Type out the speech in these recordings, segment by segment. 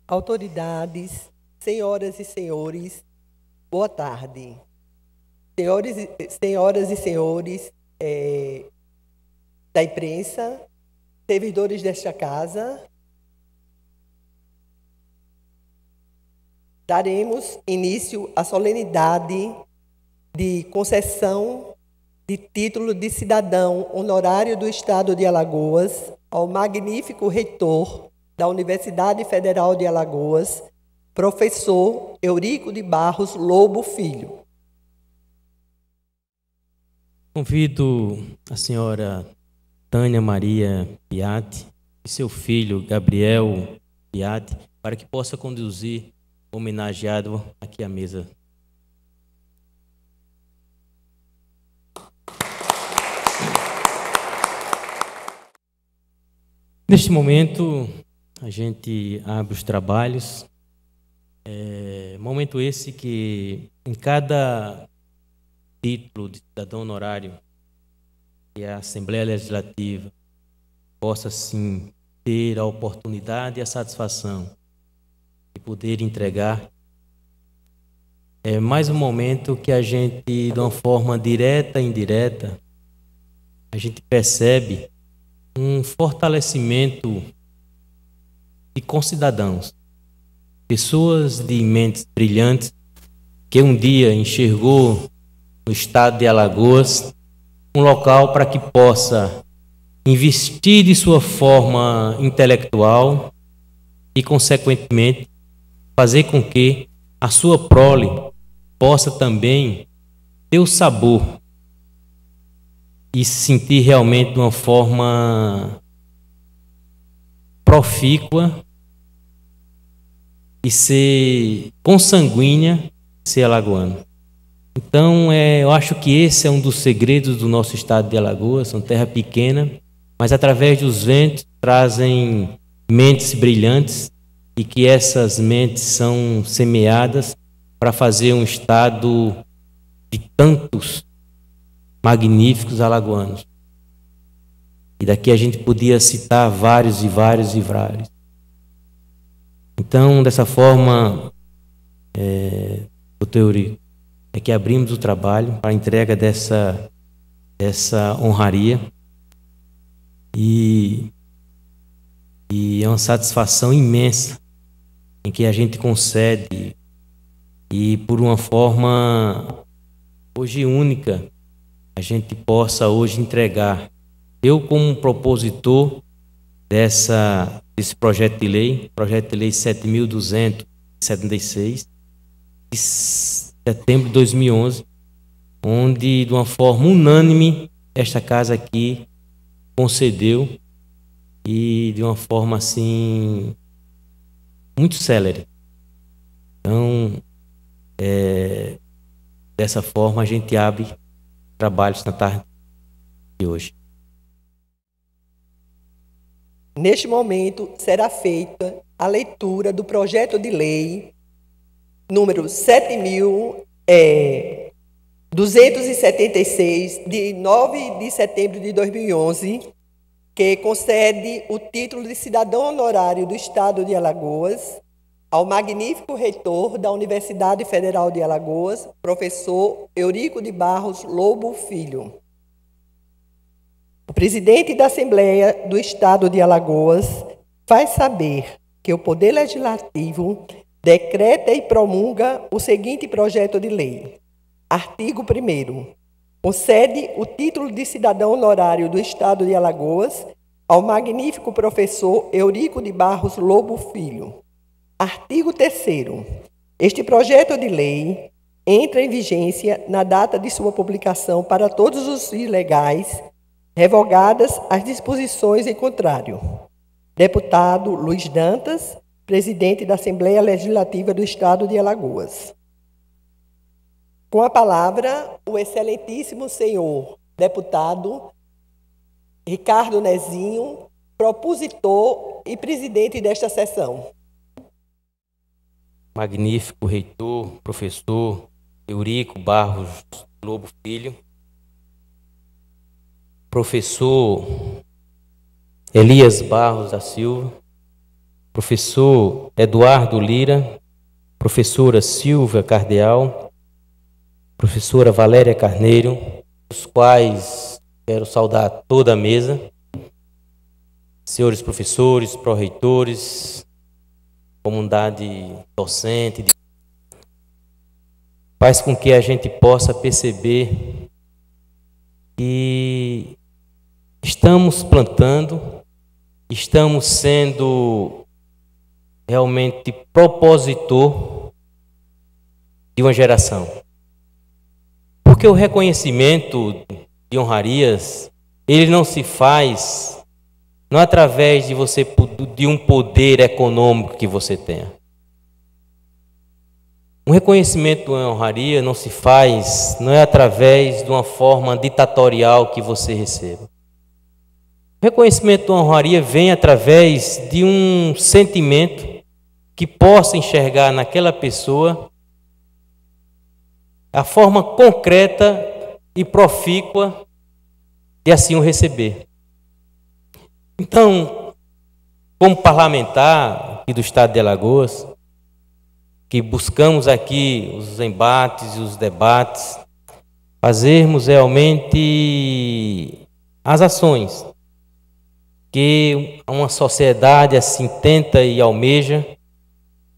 autoridades, senhoras e senhores, boa tarde. Senhoras e senhores da imprensa, servidores desta casa, daremos início à solenidade de concessão de título de cidadão honorário do Estado de Alagoas ao magnífico reitor da Universidade Federal de Alagoas, professor Eurico de Barros Lobo Filho. Convido a senhora Tânia Maria Piatti e seu filho Gabriel Piatti para que possa conduzir o homenageado aqui à mesa. Neste momento, a gente abre os trabalhos. Momento esse que em cada título de cidadão honorário que a Assembleia Legislativa possa, sim, ter a oportunidade e a satisfação de poder entregar. É mais um momento que a gente, de uma forma direta e indireta, a gente percebe um fortalecimento de concidadãos, pessoas de mentes brilhantes que um dia enxergou no estado de Alagoas um local para que possa investir de sua forma intelectual e, consequentemente, fazer com que a sua prole possa também ter o sabor e se sentir realmente de uma forma profícua e ser consanguínea, ser alagoano. Então, eu acho que esse é um dos segredos do nosso estado de Alagoas, uma terra pequena, mas através dos ventos trazem mentes brilhantes e que essas mentes são semeadas para fazer um estado de tantos magníficos alagoanos. E daqui a gente podia citar vários e vários e vários. Então, dessa forma, doutor Eurico, é que abrimos o trabalho para a entrega dessa honraria e é uma satisfação imensa em que a gente concede e por uma forma hoje única a gente possa hoje entregar. Eu, como propositor desse projeto de lei 7.276, de setembro de 2011, onde, de uma forma unânime, esta casa aqui concedeu e de uma forma, assim, muito célere. Então, dessa forma, a gente abre trabalhos na tarde de hoje. Neste momento, será feita a leitura do projeto de lei número 7.276, de 9 de setembro de 2011, que concede o título de cidadão honorário do Estado de Alagoas ao magnífico reitor da Universidade Federal de Alagoas, professor Eurico de Barros Lobo Filho. O presidente da Assembleia do Estado de Alagoas faz saber que o Poder Legislativo decreta e promulga o seguinte projeto de lei. Artigo 1º. Concede o título de cidadão honorário do Estado de Alagoas ao magnífico professor Eurico de Barros Lobo Filho. Artigo 3º. Este projeto de lei entra em vigência na data de sua publicação para todos os ilegais, revogadas as disposições em contrário. Deputado Luiz Dantas, presidente da Assembleia Legislativa do Estado de Alagoas. Com a palavra, o excelentíssimo senhor deputado Ricardo Nezinho, propositor e presidente desta sessão. Magnífico reitor, professor Eurico Barros Lobo Filho, professor Elias Barros da Silva, professor Eduardo Lira, professora Silvia Cardeal, professora Valéria Carneiro, os quais quero saudar toda a mesa, senhores professores, pró-reitores, comunidade docente, faz com que a gente possa perceber que estamos plantando, estamos sendo realmente propositor de uma geração. Porque o reconhecimento de honrarias, ele não se faz não através de um poder econômico que você tenha. Um reconhecimento de uma honraria não se faz, não é através de uma forma ditatorial que você receba. O reconhecimento de uma honraria vem através de um sentimento que possa enxergar naquela pessoa a forma concreta e profícua de assim o receber. Então, como parlamentar aqui do Estado de Alagoas, que buscamos aqui os embates e os debates, fazermos realmente as ações que uma sociedade assim tenta e almeja.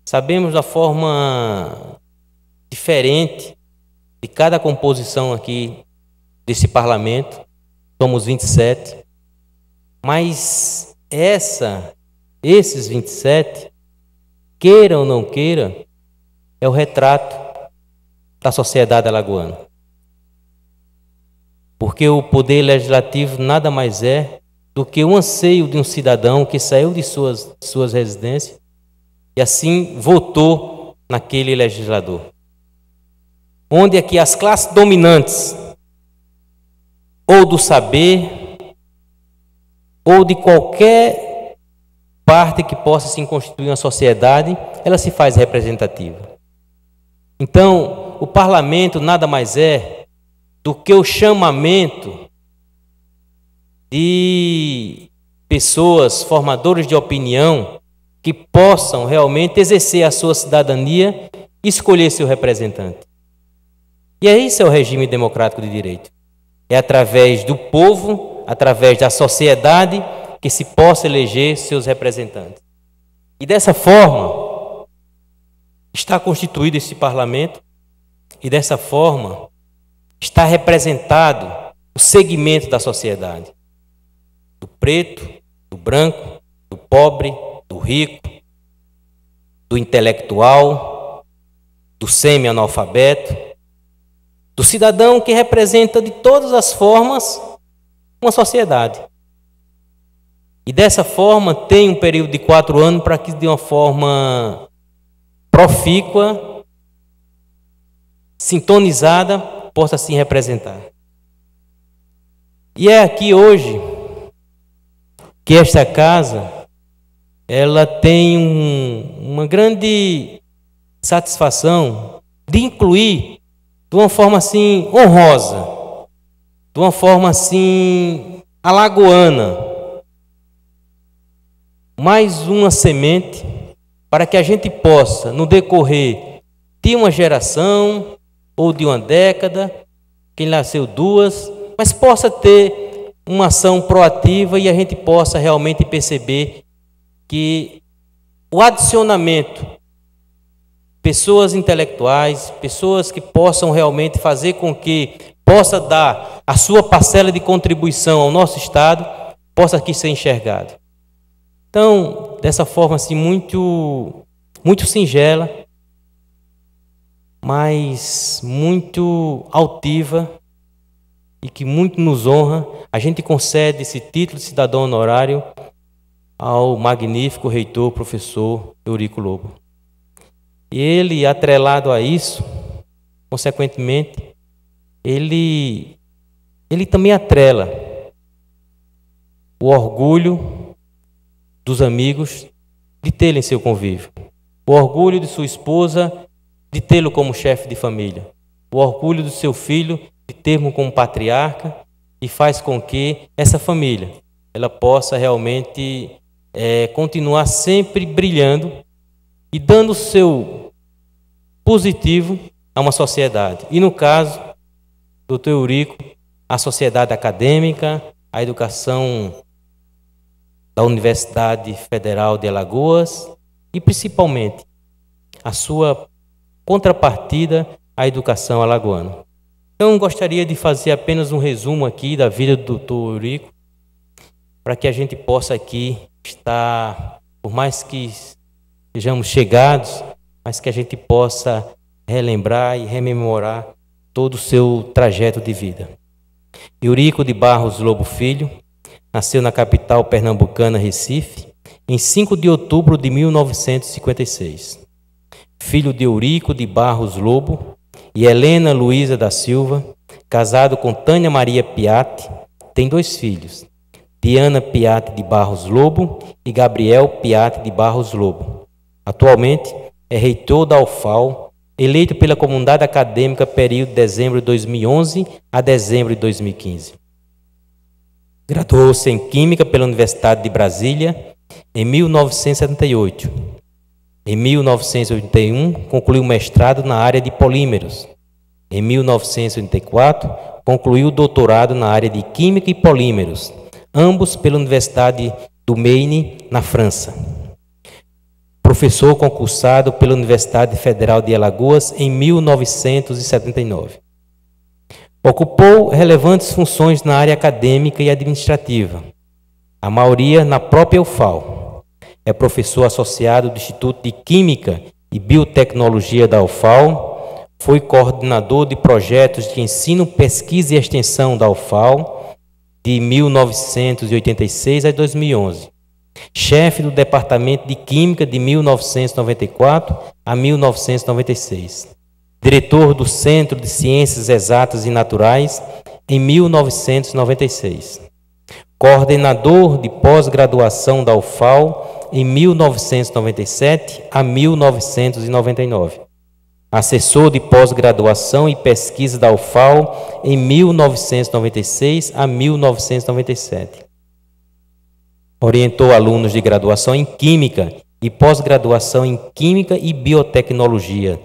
Sabemos da forma diferente de cada composição aqui desse parlamento, somos 27, mas esses 27, queira ou não queira, é o retrato da sociedade alagoana. Porque o poder legislativo nada mais é do que o anseio de um cidadão que saiu de suas residências e assim votou naquele legislador. Onde aqui as classes dominantes, ou do saber, ou de qualquer parte que possa se constituir uma sociedade, ela se faz representativa. Então, o parlamento nada mais é do que o chamamento de pessoas formadoras de opinião que possam realmente exercer a sua cidadania e escolher seu representante. E esse é o regime democrático de direito. É através do povo, através da sociedade, que se possa eleger seus representantes. E dessa forma está constituído esse parlamento, e dessa forma está representado o segmento da sociedade. Do preto, do branco, do pobre, do rico, do intelectual, do semi-analfabeto, do cidadão que representa de todas as formas uma sociedade. E dessa forma tem um período de 4 anos para que de uma forma profícua, sintonizada, possa assim representar. E é aqui hoje que esta casa, ela tem uma grande satisfação de incluir de uma forma assim honrosa, de uma forma assim alagoana, mais uma semente para que a gente possa, no decorrer de uma geração ou de uma década, quem nasceu 2, mas possa ter uma ação proativa e a gente possa realmente perceber que o adicionamento, pessoas intelectuais, pessoas que possam realmente fazer com que possa dar a sua parcela de contribuição ao nosso Estado, possa aqui ser enxergado. Então, dessa forma assim, muito singela, mas muito altiva e que muito nos honra, a gente concede esse título de cidadão honorário ao magnífico reitor, professor Eurico Lobo. E ele, atrelado a isso, consequentemente, ele também atrela o orgulho dos amigos de tê-lo em seu convívio, o orgulho de sua esposa de tê-lo como chefe de família, o orgulho do seu filho de ter-lo como patriarca, e faz com que essa família ela possa realmente continuar sempre brilhando e dando o seu positivo a uma sociedade. E no caso, doutor Eurico, a sociedade acadêmica, a educação da Universidade Federal de Alagoas e principalmente a sua contrapartida à educação alagoana. Então, gostaria de fazer apenas um resumo aqui da vida do doutor Eurico, para que a gente possa aqui estar, por mais que sejamos chegados, mas que a gente possa relembrar e rememorar todo o seu trajeto de vida. Eurico de Barros Lobo Filho nasceu na capital pernambucana, Recife, em 5 de outubro de 1956. Filho de Eurico de Barros Lobo e Helena Luísa da Silva, casado com Tânia Maria Piatti, tem 2 filhos, Diana Piatti de Barros Lobo e Gabriel Piatti de Barros Lobo. Atualmente é reitor da UFAL, eleito pela comunidade acadêmica período de dezembro de 2011 a dezembro de 2015. Graduou-se em Química pela Universidade de Brasília em 1978. Em 1981, concluiu o mestrado na área de polímeros. Em 1984, concluiu o doutorado na área de Química e Polímeros, ambos pela Universidade do Maine, na França. Professor concursado pela Universidade Federal de Alagoas em 1979. Ocupou relevantes funções na área acadêmica e administrativa, a maioria na própria UFAL. É professor associado do Instituto de Química e Biotecnologia da UFAL, foi coordenador de projetos de ensino, pesquisa e extensão da UFAL de 1986 a 2011. Chefe do Departamento de Química de 1994 a 1996. Diretor do Centro de Ciências Exatas e Naturais em 1996. Coordenador de pós-graduação da UFAL em 1997 a 1999. Assessor de pós-graduação e pesquisa da UFAL em 1996 a 1997. Orientou alunos de graduação em Química e pós-graduação em Química e Biotecnologia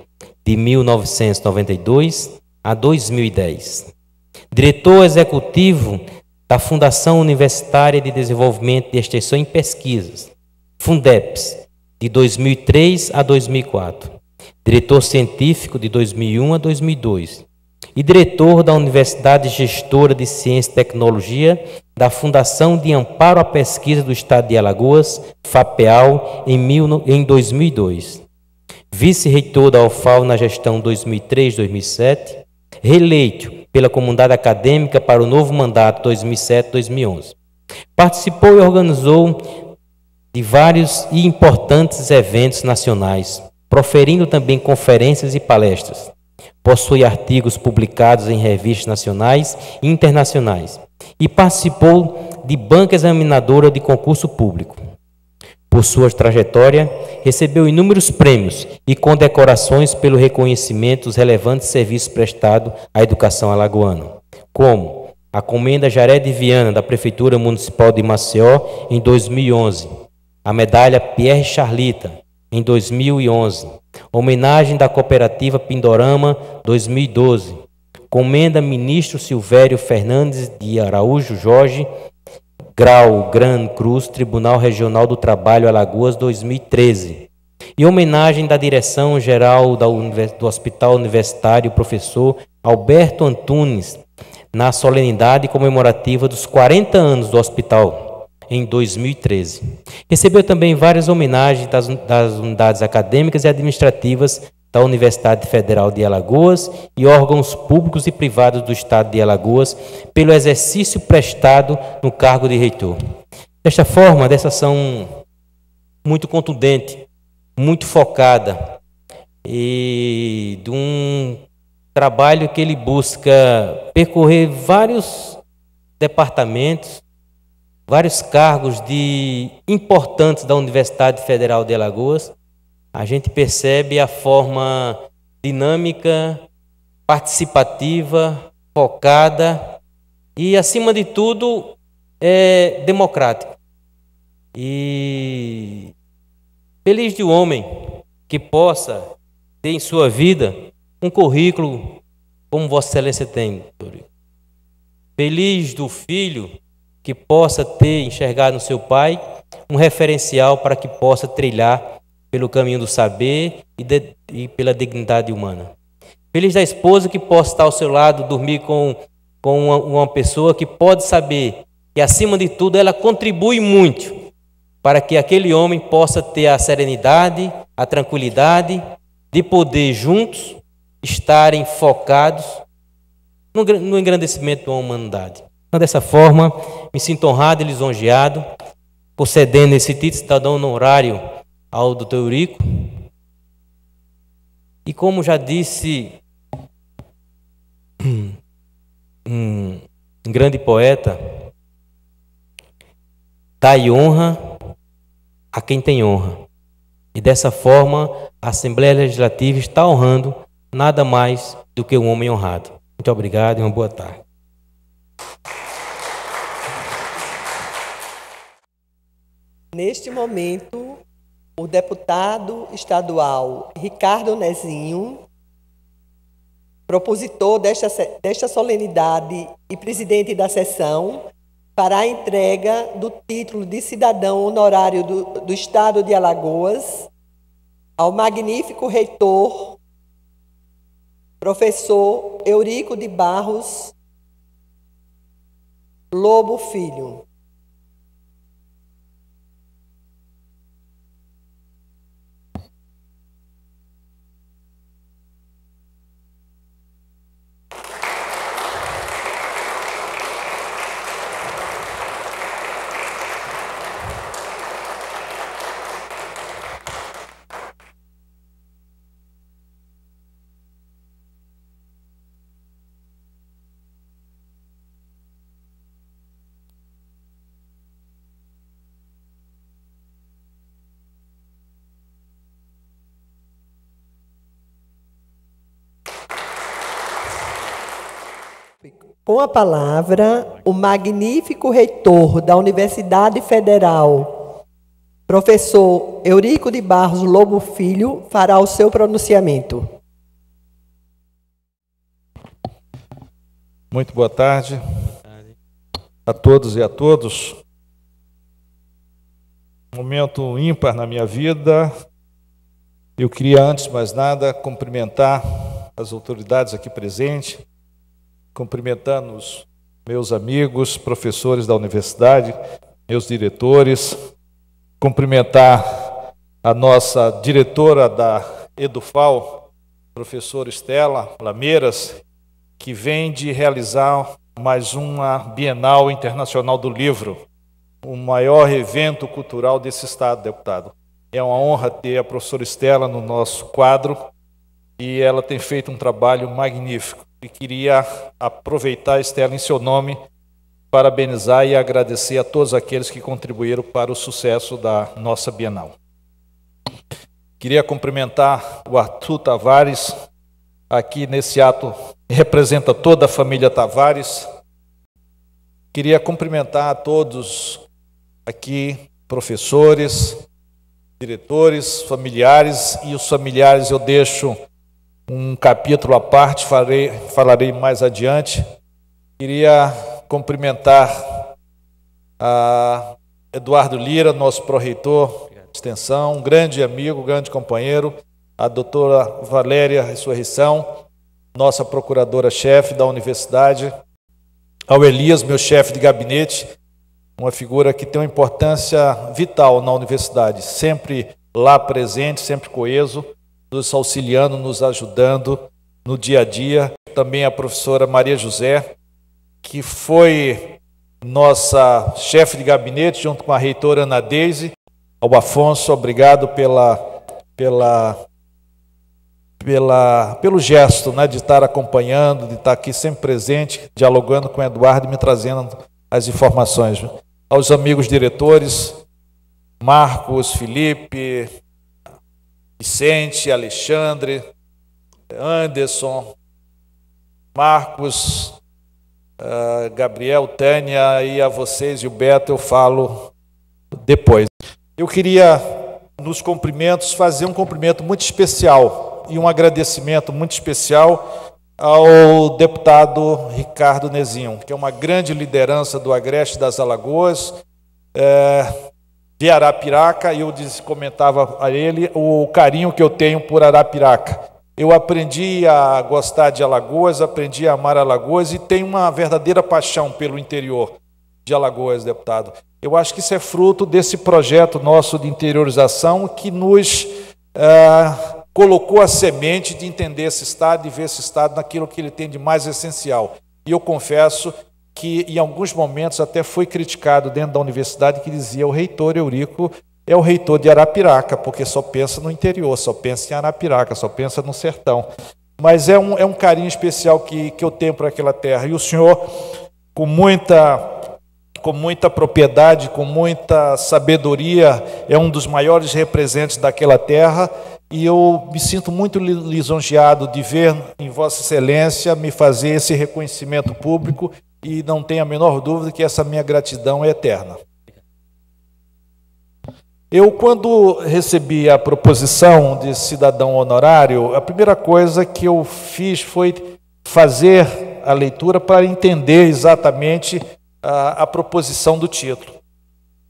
de 1992 a 2010. Diretor executivo da Fundação Universitária de Desenvolvimento de Extensão em Pesquisas, Fundeps, de 2003 a 2004. Diretor científico de 2001 a 2002. E diretor da Universidade Gestora de Ciência e Tecnologia da Fundação de Amparo à Pesquisa do Estado de Alagoas, FAPEAL, em 2002. Vice-reitor da UFAL na gestão 2003-2007, reeleito pela comunidade acadêmica para o novo mandato 2007-2011. Participou e organizou de vários e importantes eventos nacionais, proferindo também conferências e palestras. Possui artigos publicados em revistas nacionais e internacionais e participou de banca examinadora de concurso público. Por sua trajetória, recebeu inúmeros prêmios e condecorações pelo reconhecimento dos relevantes serviços prestados à educação alagoana, como a Comenda Jaré de Viana, da Prefeitura Municipal de Maceió, em 2011, a Medalha Pierre Charlita, em 2011, homenagem da Cooperativa Pindorama, 2012, Comenda Ministro Silvério Fernandes de Araújo Jorge, Grau Gran Cruz, Tribunal Regional do Trabalho Alagoas, 2013. E homenagem da Direção-Geral do Hospital Universitário, professor Alberto Antunes, na solenidade comemorativa dos 40 anos do hospital, em 2013. Recebeu também várias homenagens das unidades acadêmicas e administrativas da Universidade Federal de Alagoas e órgãos públicos e privados do Estado de Alagoas pelo exercício prestado no cargo de reitor. Desta forma, dessa ação muito contundente, muito focada e de um trabalho que ele busca percorrer vários departamentos, vários cargos importantes da Universidade Federal de Alagoas, a gente percebe a forma dinâmica, participativa, focada e, acima de tudo, democrática. E feliz de um homem que possa ter em sua vida um currículo como Vossa Excelência tem, doutor. Feliz do filho que possa ter enxergado no seu pai um referencial para que possa trilhar pelo caminho do saber e pela dignidade humana. Feliz da esposa que possa estar ao seu lado, dormir com uma pessoa que pode saber que, acima de tudo, ela contribui muito para que aquele homem possa ter a serenidade, a tranquilidade de poder juntos estarem focados no engrandecimento da humanidade. Então, dessa forma, me sinto honrado e lisonjeado por cedendo esse título de cidadão honorário ao doutor Eurico. E como já disse um grande poeta, dai honra a quem tem honra. E dessa forma, a Assembleia Legislativa está honrando nada mais do que um homem honrado. Muito obrigado e uma boa tarde. Neste momento, o deputado estadual Ricardo Nezinho, propositor desta solenidade e presidente da sessão, fará a entrega do título de cidadão honorário do Estado de Alagoas ao magnífico reitor, professor Eurico de Barros Lobo Filho. Com a palavra, o magnífico reitor da Universidade Federal, professor Eurico de Barros Lobo Filho, fará o seu pronunciamento. Muito boa tarde a todos e a todos. Um momento ímpar na minha vida. Eu queria, antes de mais nada, cumprimentar as autoridades aqui presentes, cumprimentando os meus amigos, professores da universidade, meus diretores, cumprimentar a nossa diretora da EduFal, professora Estela Lameiras, que vem de realizar mais uma Bienal Internacional do Livro, o maior evento cultural desse estado, deputado. É uma honra ter a professora Estela no nosso quadro e ela tem feito um trabalho magnífico. E queria aproveitar, Estela, em seu nome, parabenizar e agradecer a todos aqueles que contribuíram para o sucesso da nossa Bienal. Queria cumprimentar o Arthur Tavares, aqui nesse ato representa toda a família Tavares. Queria cumprimentar a todos aqui, professores, diretores, familiares, e os familiares eu deixo um capítulo à parte, falarei mais adiante. Queria cumprimentar a Eduardo Lira, nosso pró-reitor de extensão, um grande amigo, grande companheiro, a doutora Valéria Ressurreição, nossa procuradora-chefe da universidade, ao Elias, meu chefe de gabinete, uma figura que tem uma importância vital na universidade, sempre lá presente, sempre coeso, nos auxiliando, nos ajudando no dia a dia. Também a professora Maria José, que foi nossa chefe de gabinete, junto com a reitora Ana Deise. Ao Afonso, obrigado pelo gesto, né, de estar acompanhando, de estar aqui sempre presente, dialogando com o Eduardo e me trazendo as informações. Aos amigos diretores, Marcos, Felipe, Vicente, Alexandre, Anderson, Marcos, Gabriel, Tânia, e a vocês e o Beto eu falo depois. Eu queria, nos cumprimentos, fazer um cumprimento muito especial e um agradecimento muito especial ao deputado Ricardo Nezinho, que é uma grande liderança do Agreste das Alagoas, de Arapiraca, e eu comentava a ele o carinho que eu tenho por Arapiraca. Eu aprendi a gostar de Alagoas, aprendi a amar Alagoas e tenho uma verdadeira paixão pelo interior de Alagoas, deputado. Eu acho que isso é fruto desse projeto nosso de interiorização que nos colocou a semente de entender esse Estado e ver esse Estado naquilo que ele tem de mais essencial. E eu confesso que em alguns momentos até foi criticado dentro da universidade, que dizia o reitor Eurico é o reitor de Arapiraca, porque só pensa no interior, só pensa em Arapiraca, só pensa no sertão. Mas é um carinho especial que eu tenho para aquela terra. E o senhor, com muita propriedade, com muita sabedoria, é um dos maiores representantes daquela terra, e eu me sinto muito lisonjeado de ver em Vossa Excelência me fazer esse reconhecimento público, e não tenho a menor dúvida que essa minha gratidão é eterna. Eu, quando recebi a proposição de cidadão honorário, a primeira coisa que eu fiz foi fazer a leitura para entender exatamente a proposição do título.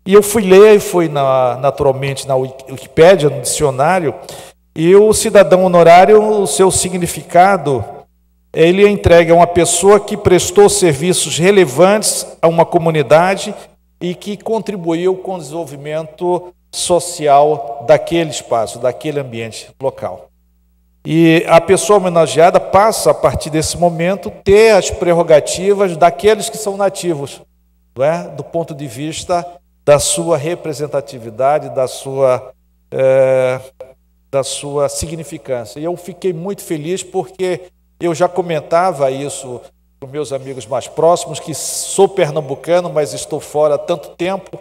E eu fui ler, naturalmente na Wikipédia, no dicionário, e o cidadão honorário, o seu significado, ele é entregue a uma pessoa que prestou serviços relevantes a uma comunidade e que contribuiu com o desenvolvimento social daquele espaço, daquele ambiente local. E a pessoa homenageada passa, a partir desse momento, ter as prerrogativas daqueles que são nativos, não é? Do ponto de vista da sua representatividade, da sua significância. E eu fiquei muito feliz porque eu já comentava isso com meus amigos mais próximos, que sou pernambucano, mas estou fora há tanto tempo,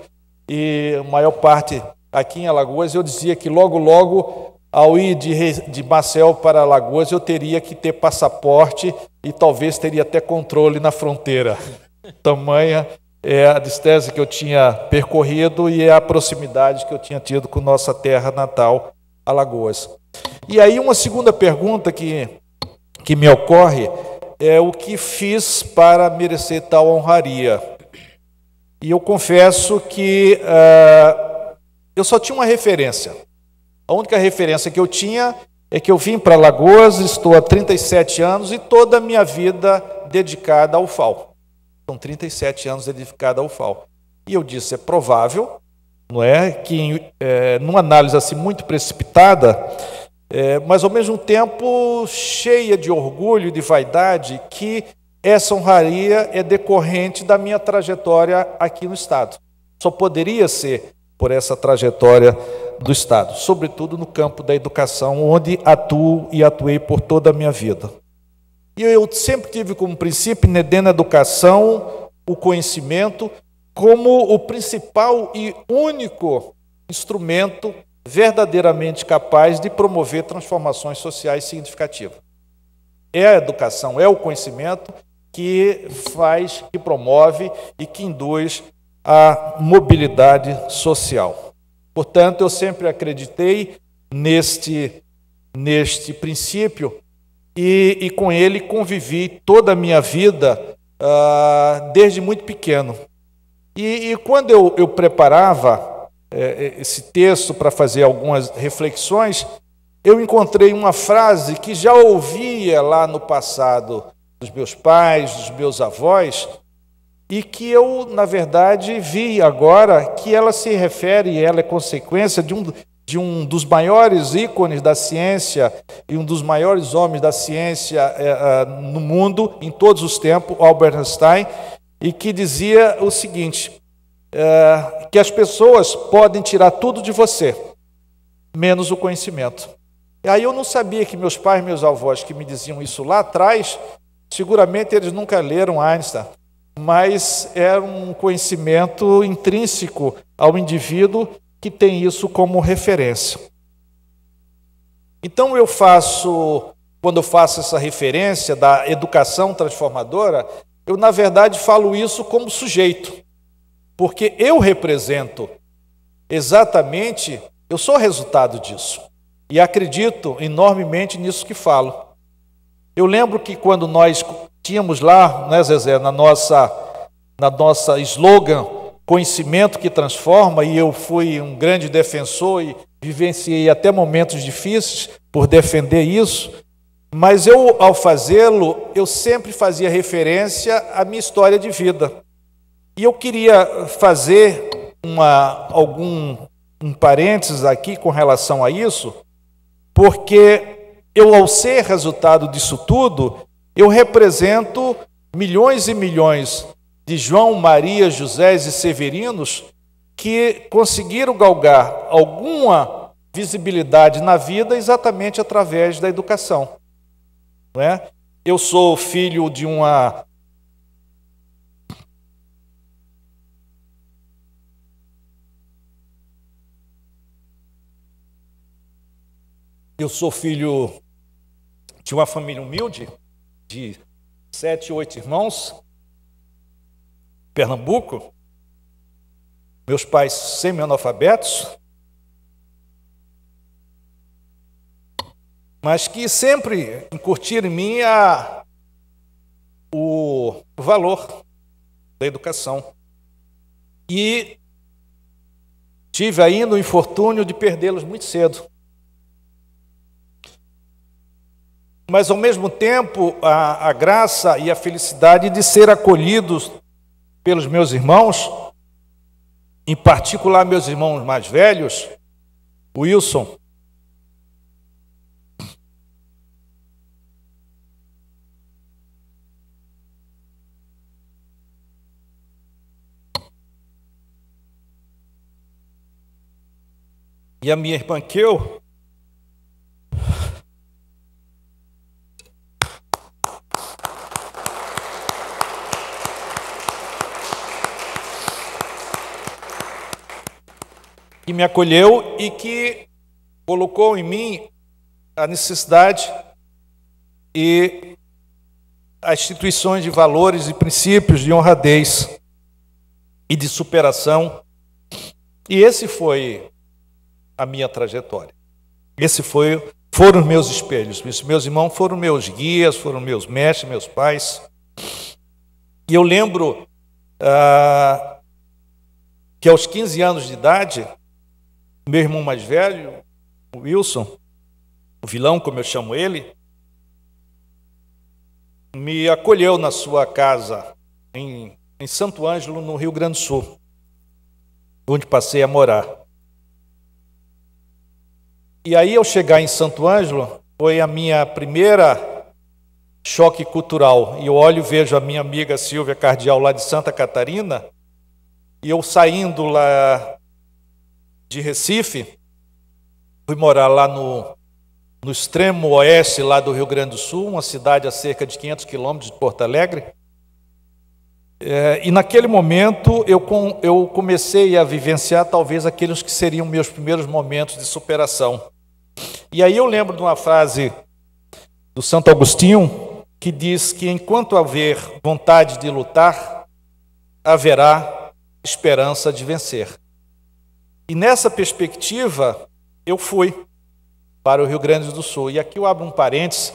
e a maior parte aqui em Alagoas, eu dizia que logo, ao ir de Maceió para Alagoas, eu teria que ter passaporte e talvez teria até controle na fronteira. Tamanha é a distância que eu tinha percorrido e a proximidade que eu tinha tido com nossa terra natal, Alagoas. E aí uma segunda pergunta que me ocorre é o que fiz para merecer tal honraria. E eu confesso que eu só tinha uma referência. A única referência que eu tinha é que eu vim para Alagoas, estou há 37 anos e toda a minha vida dedicada ao FAO. São 37 anos dedicada ao FAO. E eu disse, é provável, não é, que numa análise assim muito precipitada, mas ao mesmo tempo cheia de orgulho e de vaidade, que essa honraria é decorrente da minha trajetória aqui no Estado. Só poderia ser por essa trajetória do Estado, sobretudo no campo da educação, onde atuo e atuei por toda a minha vida. E eu sempre tive como princípio, dentro da educação, o conhecimento como o principal e único instrumento verdadeiramente capaz de promover transformações sociais significativas. É a educação, é o conhecimento que faz, que promove e que induz a mobilidade social. Portanto, eu sempre acreditei neste princípio e com ele convivi toda a minha vida desde muito pequeno. E quando eu preparava esse texto para fazer algumas reflexões, eu encontrei uma frase que já ouvia lá no passado dos meus pais, dos meus avós, e que eu, na verdade, vi agora que ela se refere, ela é consequência de um dos maiores ícones da ciência e um dos maiores homens da ciência no mundo, em todos os tempos, Albert Einstein, e que dizia o seguinte, que as pessoas podem tirar tudo de você, menos o conhecimento. E aí eu não sabia que meus pais e meus avós que me diziam isso lá atrás, seguramente eles nunca leram Einstein, mas era um conhecimento intrínseco ao indivíduo que tem isso como referência. Então quando eu faço essa referência da educação transformadora, eu na verdade falo isso como sujeito, porque eu represento exatamente, eu sou resultado disso. E acredito enormemente nisso que falo. Eu lembro que quando nós tínhamos lá, né, Zezé, na nossa slogan, conhecimento que transforma, e eu fui um grande defensor e vivenciei até momentos difíceis por defender isso, mas eu, ao fazê-lo, eu sempre fazia referência à minha história de vida. E eu queria fazer um parênteses aqui com relação a isso, porque eu, ao ser resultado disso tudo, eu represento milhões e milhões de João, Maria, José e Severinos que conseguiram galgar alguma visibilidade na vida exatamente através da educação. Não é? Eu sou filho de uma... Eu sou filho de uma família humilde, de 7, 8 irmãos, Pernambuco, meus pais semi-analfabetos, mas que sempre incutiram em mim o valor da educação. E tive ainda o infortúnio de perdê-los muito cedo. Mas, ao mesmo tempo, a graça e a felicidade de ser acolhidos pelos meus irmãos, em particular meus irmãos mais velhos, Wilson, e a minha irmã Keu, que me acolheu e que colocou em mim a necessidade e as instituições de valores e princípios de honradez e de superação. E esse foi a minha trajetória. Foram os meus espelhos. Meus irmãos foram meus guias, foram meus mestres, meus pais. E eu lembro que aos 15 anos de idade, meu irmão mais velho, o Wilson, o vilão, como eu chamo ele, me acolheu na sua casa em Santo Ângelo, no Rio Grande do Sul, onde passei a morar. E aí, ao chegar em Santo Ângelo, foi a minha primeira choque cultural. E eu olho e vejo a minha amiga Silvia Cardial, lá de Santa Catarina, e eu saindo lá de Recife, fui morar lá no extremo oeste lá do Rio Grande do Sul, uma cidade a cerca de 500 quilômetros de Porto Alegre. E naquele momento eu comecei a vivenciar talvez aqueles que seriam meus primeiros momentos de superação. E aí eu lembro de uma frase do Santo Agostinho que diz que enquanto haver vontade de lutar, haverá esperança de vencer. E nessa perspectiva, eu fui para o Rio Grande do Sul. E aqui eu abro um parênteses,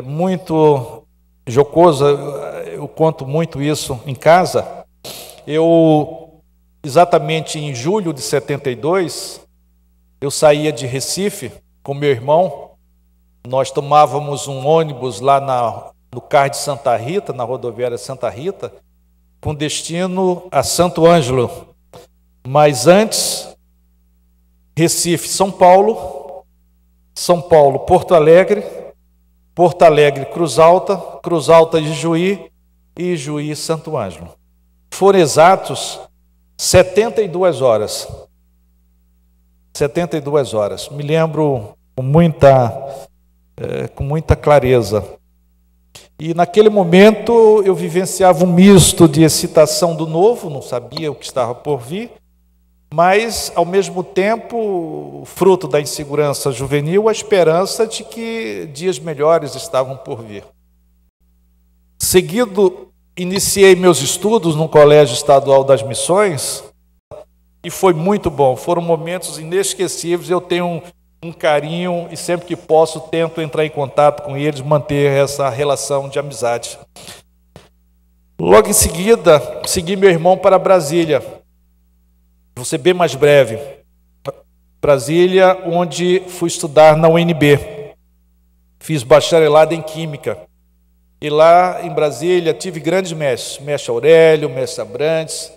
muito jocoso, eu conto muito isso em casa. Eu, exatamente em julho de 72, eu saía de Recife com meu irmão. Nós tomávamos um ônibus lá no CAR de Santa Rita, na rodoviária Santa Rita, com destino a Santo Ângelo. Mas antes, Recife, São Paulo, Porto Alegre, Cruz Alta, Ijuí e Ijuí, Santo Ângelo. Foram exatos 72 horas. 72 horas. Me lembro com muita clareza. E naquele momento eu vivenciava um misto de excitação do novo, não sabia o que estava por vir, mas, ao mesmo tempo, fruto da insegurança juvenil, a esperança de que dias melhores estavam por vir. Seguido, iniciei meus estudos no Colégio Estadual das Missões, e foi muito bom. Foram momentos inesquecíveis. Eu tenho um carinho e sempre que posso tento entrar em contato com eles, manter essa relação de amizade. Logo em seguida, segui meu irmão para Brasília. Vou ser bem mais breve. Brasília, onde fui estudar na UNB. Fiz bacharelado em Química. E lá em Brasília tive grandes mestres, mestre Aurélio, mestre Abrantes,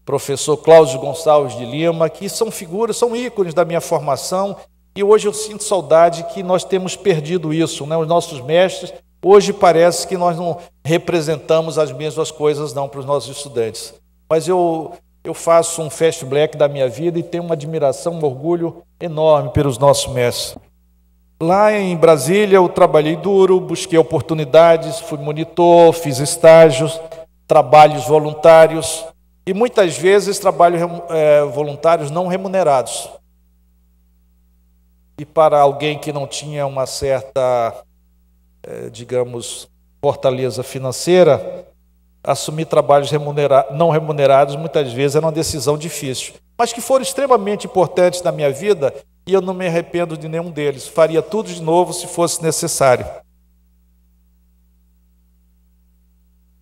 professor Cláudio Gonçalves de Lima, que são figuras, são ícones da minha formação, e hoje eu sinto saudade que nós temos perdido isso, né? Os nossos mestres, hoje parece que nós não representamos as mesmas coisas não para os nossos estudantes. Mas eu faço um fast black da minha vida e tenho uma admiração, um orgulho enorme pelos nossos mestres. Lá em Brasília eu trabalhei duro, busquei oportunidades, fui monitor, fiz estágios, trabalhos voluntários e muitas vezes trabalhos voluntários não remunerados. E para alguém que não tinha uma certa, digamos, fortaleza financeira, assumir trabalhos não remunerados muitas vezes era uma decisão difícil, mas que foram extremamente importantes na minha vida e eu não me arrependo de nenhum deles. Faria tudo de novo se fosse necessário.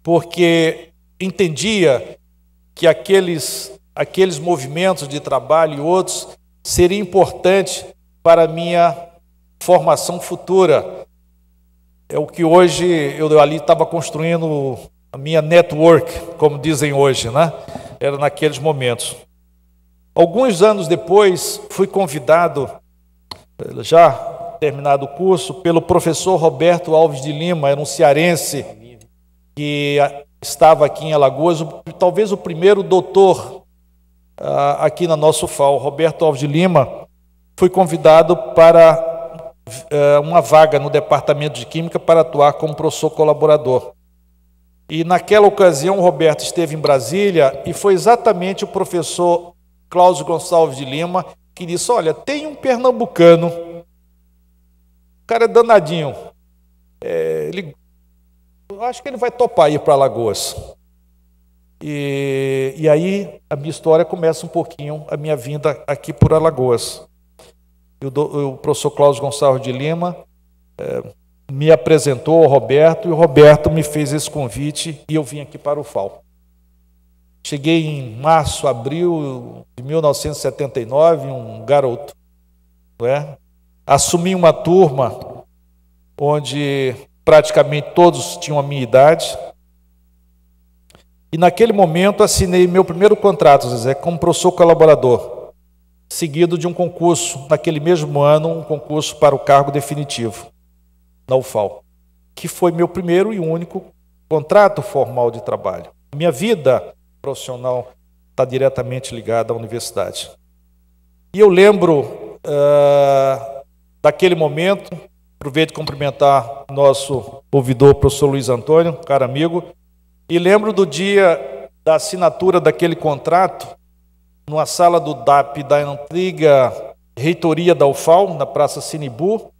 Porque entendia que aqueles movimentos de trabalho e outros seriam importantes para a minha formação futura. É o que hoje eu ali estava construindo a minha network, como dizem hoje, né? Era naqueles momentos. Alguns anos depois, fui convidado, já terminado o curso, pelo professor Roberto Alves de Lima, era um cearense que estava aqui em Alagoas, talvez o primeiro doutor aqui na nossa UFAL. Roberto Alves de Lima foi convidado para uma vaga no Departamento de Química para atuar como professor colaborador. E naquela ocasião o Roberto esteve em Brasília e foi exatamente o professor Cláudio Gonçalves de Lima que disse: olha, tem um pernambucano, o cara é danadinho, eu acho que ele vai topar ir para Alagoas. E aí a minha história começa um pouquinho, a minha vinda aqui por Alagoas. O professor Cláudio Gonçalves de Lima me apresentou ao Roberto, e o Roberto me fez esse convite e eu vim aqui para o FAO. Cheguei em março, abril de 1979, um garoto. Não é? Assumi uma turma onde praticamente todos tinham a minha idade. E naquele momento assinei meu primeiro contrato, Zezé, como professor colaborador, seguido de um concurso, naquele mesmo ano, um concurso para o cargo definitivo na UFAL, que foi meu primeiro e único contrato formal de trabalho. Minha vida profissional está diretamente ligada à universidade. E eu lembro daquele momento, aproveito de cumprimentar nosso ouvidor, professor Luiz Antônio, caro amigo, e lembro do dia da assinatura daquele contrato, numa sala do DAP da antiga reitoria da UFAL, na Praça Sinibu,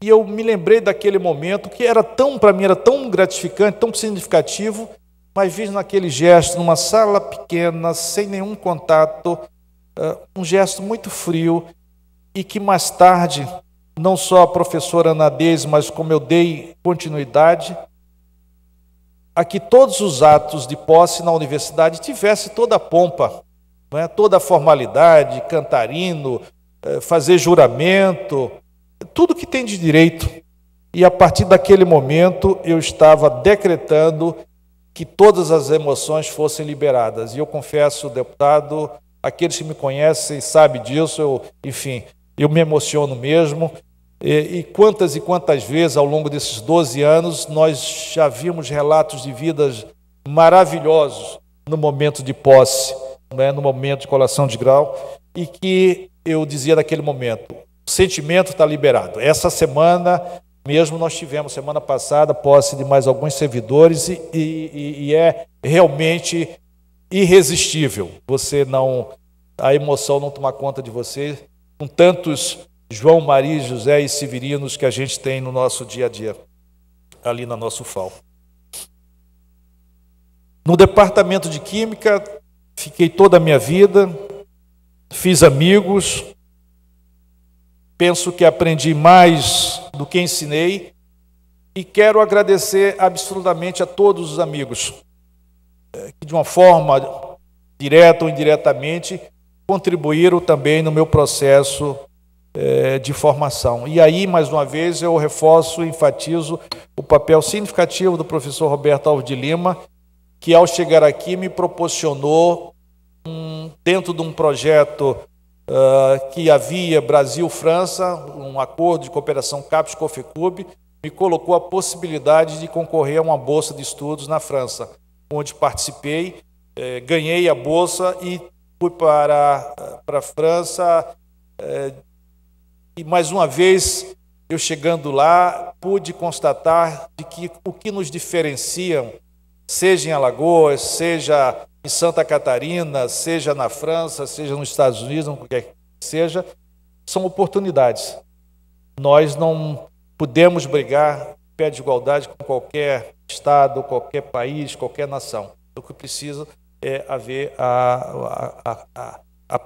e eu me lembrei daquele momento que para mim era tão gratificante, tão significativo, mas vi naquele gesto, numa sala pequena, sem nenhum contato, um gesto muito frio, e que mais tarde, não só a professora Ana Deise, mas como eu dei continuidade, a que todos os atos de posse na universidade tivesse toda a pompa, não é? Toda a formalidade, cantarino, fazer juramento, tudo que tem de direito. E a partir daquele momento eu estava decretando que todas as emoções fossem liberadas. E eu confesso, deputado, aqueles que me conhecem sabem disso, eu me emociono mesmo. E quantas vezes ao longo desses 12 anos nós já vimos relatos de vidas maravilhosos no momento de posse, né, no momento de colação de grau, e que eu dizia naquele momento, o sentimento está liberado. Essa semana mesmo nós tivemos, semana passada, posse de mais alguns servidores e é realmente irresistível. A emoção não tomar conta de você, com tantos João, Maria, José e Severinos que a gente tem no nosso dia a dia, ali na nossa UFAL. No departamento de Química, fiquei toda a minha vida, fiz amigos, penso que aprendi mais do que ensinei e quero agradecer absolutamente a todos os amigos que de uma forma direta ou indiretamente contribuíram também no meu processo de formação. E aí, mais uma vez, eu reforço e enfatizo o papel significativo do professor Roberto Alves de Lima, que ao chegar aqui me proporcionou, dentro de um projeto que havia Brasil-França, um acordo de cooperação CAPES-COFECUB, me colocou a possibilidade de concorrer a uma bolsa de estudos na França, onde participei, ganhei a bolsa e fui para a França. E mais uma vez, eu chegando lá, pude constatar de que o que nos diferenciam, seja em Alagoas, seja em Santa Catarina, seja na França, seja nos Estados Unidos, onde quer que seja, são oportunidades. Nós não podemos brigar pé de igualdade com qualquer estado, qualquer país, qualquer nação. O que precisa é haver a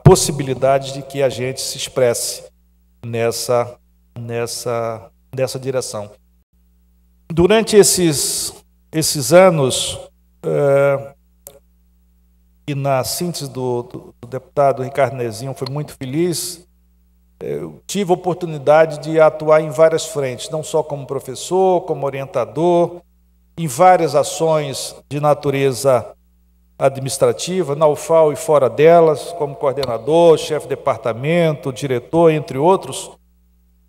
possibilidade de que a gente se expresse nessa direção. Durante esses anos, e na síntese do deputado Ricardo Nezinho foi muito feliz, eu tive a oportunidade de atuar em várias frentes, não só como professor, como orientador, em várias ações de natureza administrativa, na UFAL e fora delas, como coordenador, chefe de departamento, diretor, entre outros,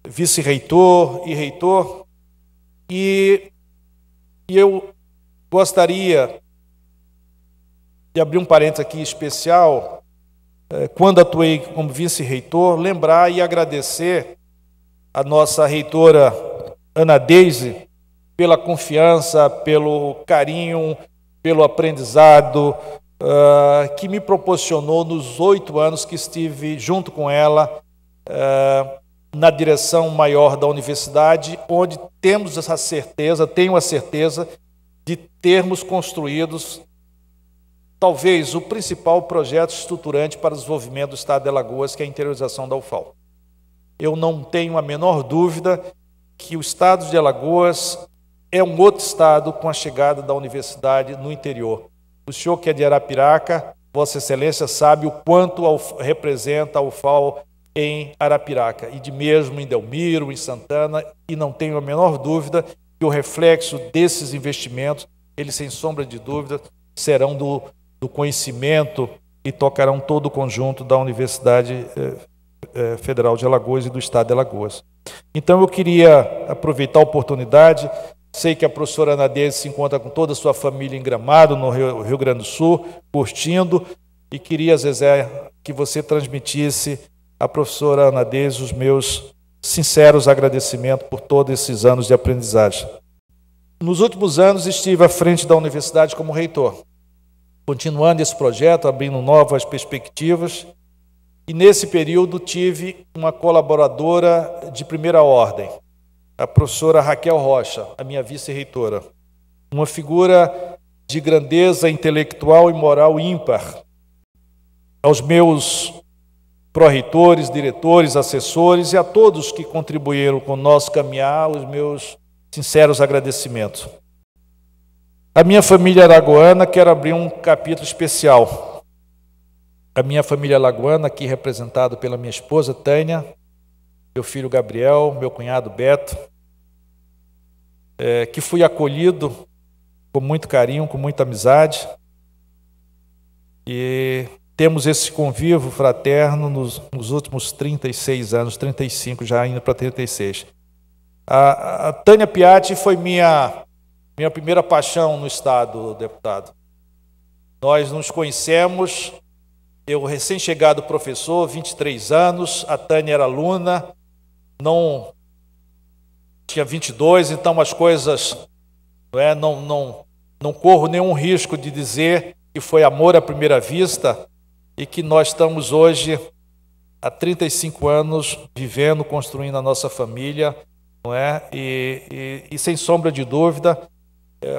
vice-reitor e reitor. E eu gostaria de abrir um parênteses aqui especial, quando atuei como vice-reitor, lembrar e agradecer a nossa reitora Ana Deise pela confiança, pelo carinho, pelo aprendizado que me proporcionou nos 8 anos que estive junto com ela na direção maior da universidade, onde temos essa certeza, tenho a certeza de termos construídos talvez o principal projeto estruturante para o desenvolvimento do Estado de Alagoas, que é a interiorização da UFAL. Eu não tenho a menor dúvida que o Estado de Alagoas é um outro estado com a chegada da universidade no interior. O senhor que é de Arapiraca, Vossa Excelência sabe o quanto representa a UFAL em Arapiraca, e de mesmo em Delmiro, em Santana, e não tenho a menor dúvida que o reflexo desses investimentos, eles sem sombra de dúvida, serão do conhecimento e tocarão todo o conjunto da Universidade Federal de Alagoas e do Estado de Alagoas. Então eu queria aproveitar a oportunidade, sei que a professora Ana Deise se encontra com toda a sua família em Gramado, no Rio Grande do Sul, curtindo, e queria, Zezé, que você transmitisse à professora Ana Deise os meus sinceros agradecimentos por todos esses anos de aprendizagem. Nos últimos anos estive à frente da universidade como reitor, continuando esse projeto, abrindo novas perspectivas, e nesse período tive uma colaboradora de primeira ordem, a professora Raquel Rocha, a minha vice-reitora, uma figura de grandeza intelectual e moral ímpar. Aos meus pró-reitores, diretores, assessores e a todos que contribuíram com o nosso caminhar, os meus sinceros agradecimentos. A minha família alagoana, quero abrir um capítulo especial. A minha família alagoana, aqui representada pela minha esposa, Tânia, meu filho Gabriel, meu cunhado Beto, que fui acolhido com muito carinho, com muita amizade, e temos esse convívio fraterno nos últimos 36 anos, 35 já indo para 36. A Tânia Piatti foi minha primeira paixão no Estado, deputado. Nós nos conhecemos, eu recém-chegado professor, 23 anos, a Tânia era aluna, não tinha 22, então as coisas, não corro nenhum risco de dizer que foi amor à primeira vista e que nós estamos hoje, há 35 anos, vivendo, construindo a nossa família, não é? E sem sombra de dúvida,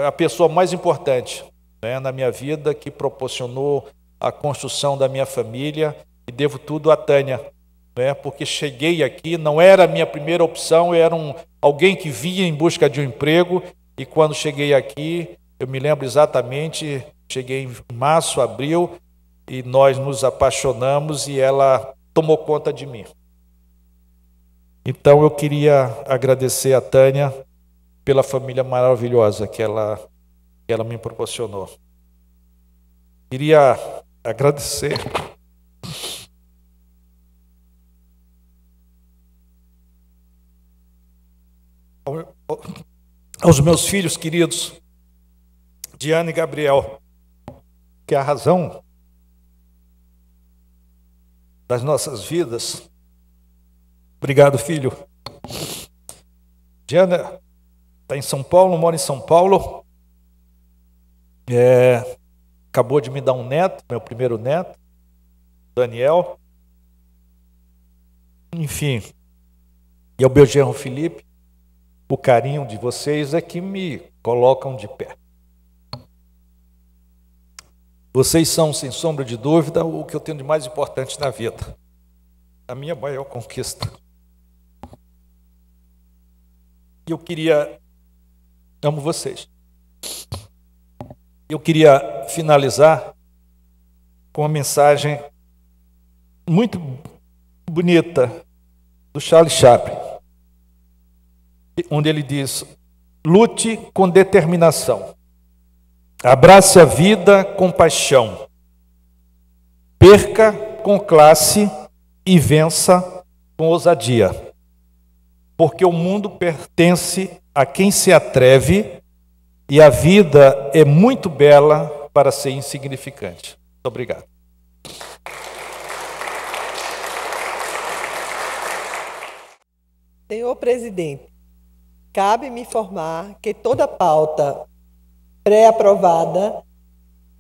a pessoa mais importante, né, na minha vida, que proporcionou a construção da minha família e devo tudo a Tânia, né? Porque cheguei aqui, não era a minha primeira opção, eu era alguém que vinha em busca de um emprego, e quando cheguei aqui, eu me lembro exatamente, cheguei em março, abril, e nós nos apaixonamos e ela tomou conta de mim. Então eu queria agradecer a Tânia pela família maravilhosa que ela me proporcionou. Queria agradecer aos meus filhos queridos, Diana e Gabriel, que é a razão das nossas vidas. Obrigado, filho. Diana está em São Paulo, mora em São Paulo. Acabou de me dar um neto, meu primeiro neto, Daniel. Enfim, e ao meu genro Felipe, o carinho de vocês é que me colocam de pé. Vocês são, sem sombra de dúvida, o que eu tenho de mais importante na vida. A minha maior conquista. E amo vocês. Eu queria finalizar com uma mensagem muito bonita do Charles Chaplin, onde ele diz: lute com determinação, abrace a vida com paixão, perca com classe e vença com ousadia, porque o mundo pertence a quem se atreve e a vida é muito bela para ser insignificante. Muito obrigado. Senhor presidente, cabe-me informar que toda pauta pré-aprovada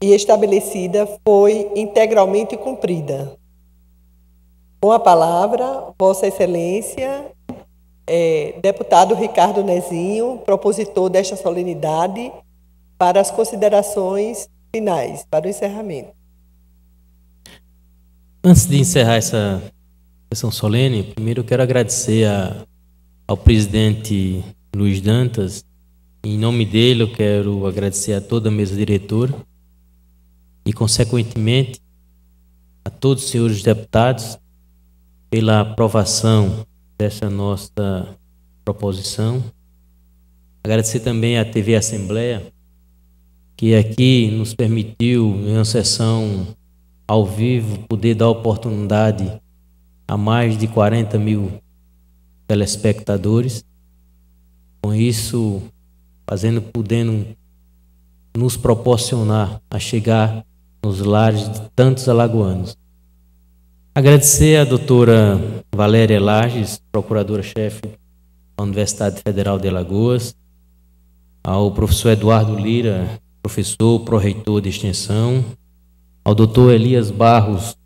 e estabelecida foi integralmente cumprida. Com a palavra, Vossa Excelência, deputado Ricardo Nezinho, propositor desta solenidade, para as considerações finais, para o encerramento. Antes de encerrar essa sessão solene, primeiro eu quero agradecer ao presidente Luiz Dantas. Em nome dele, eu quero agradecer a toda a mesa diretora e, consequentemente, a todos os senhores deputados pela aprovação dessa nossa proposição. Agradecer também à TV Assembleia, que aqui nos permitiu, em uma sessão ao vivo, poder dar oportunidade a mais de 40 mil telespectadores. Com isso, podendo nos proporcionar a chegar nos lares de tantos alagoanos. Agradecer à doutora Valéria Lages, procuradora-chefe da Universidade Federal de Alagoas, ao professor Eduardo Lira, professor, pró-reitor de extensão, ao doutor Elias Barros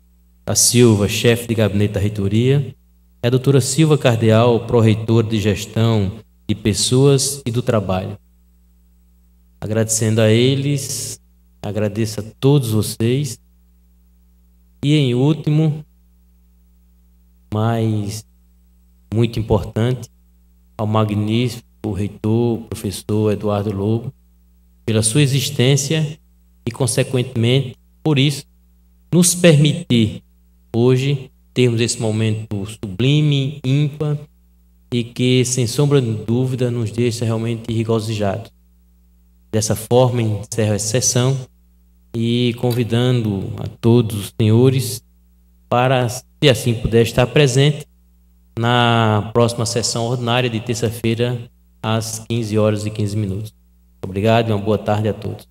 da Silva, chefe de gabinete da reitoria, e a doutora Silva Cardeal, pró-reitor de gestão de pessoas e do trabalho. Agradecendo a eles, agradeço a todos vocês. E em último, mas muito importante, ao magnífico reitor, professor Eduardo Lobo, pela sua existência e, consequentemente, por isso, nos permitir hoje termos esse momento sublime, ímpar, e que, sem sombra de dúvida, nos deixa realmente regozijados. Dessa forma, encerro essa sessão e convidando a todos os senhores para, se assim puder, estar presente na próxima sessão ordinária de terça-feira, às 15h15. Obrigado e uma boa tarde a todos.